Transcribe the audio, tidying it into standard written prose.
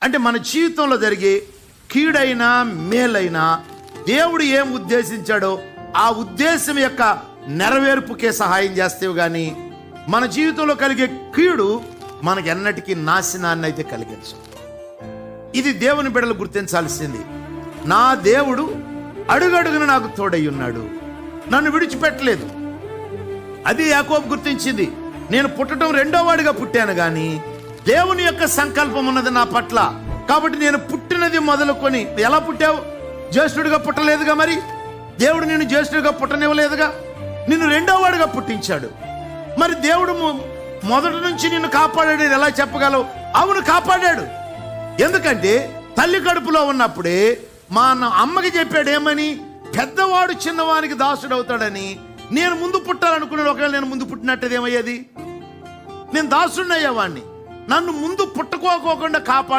అంటే మన జీవితంలో జరిగే కీడైనా మేలైనా దేవుడు ఏం ఉద్దేశించాడో ఆ ఉద్దేశం యొక్క నెరవేర్పుకే సహాయం చేస్తేవి కానీ మన జీవితంలో కలిగే కీడు మనకి ఎన్నటికీ నాశనాన్ని అయితే కలిగించు. ఇది దేవుని బిడ్డలు గుర్తించాల్సింది. నా దేవుడు అడుగడుగున నాకు తోడై ఉన్నాడు, నన్ను విడిచిపెట్టలేదు. అది యాకోబు గుర్తించింది. నేను పుట్టడం రెండో వాడిగా పుట్టాను కానీ దేవుని యొక్క సంకల్పం ఉన్నది నా పట్ల. కాబట్టి నేను పుట్టినది మొదలుకొని, ఎలా పుట్టావు? జ్యేష్ఠుడిగా పుట్టలేదుగా, మరి దేవుడు నిన్ను జ్యేష్ఠుడిగా పుట్టనివ్వలేదుగా, నిన్ను రెండో వాడిగా పుట్టించాడు. మరి దేవుడు మొదటి నుంచి నిన్ను కాపాడాడు ఎలా చెప్పగలవు? అవును, కాపాడాడు. ఎందుకంటే తల్లి కడుపులో ఉన్నప్పుడే మా అమ్మకి చెప్పాడు ఏమని, పెద్దవాడు చిన్నవానికి దాసుడు అవుతాడని. నేను ముందు పుట్టాలనుకున్నాడు. ఒకవేళ నేను ముందు పుట్టినట్టది ఏమయ్యేది? నేను దాసుడిని అయ్యేవాడిని. నన్ను ముందు పుట్టుకోకుండా కాపాడు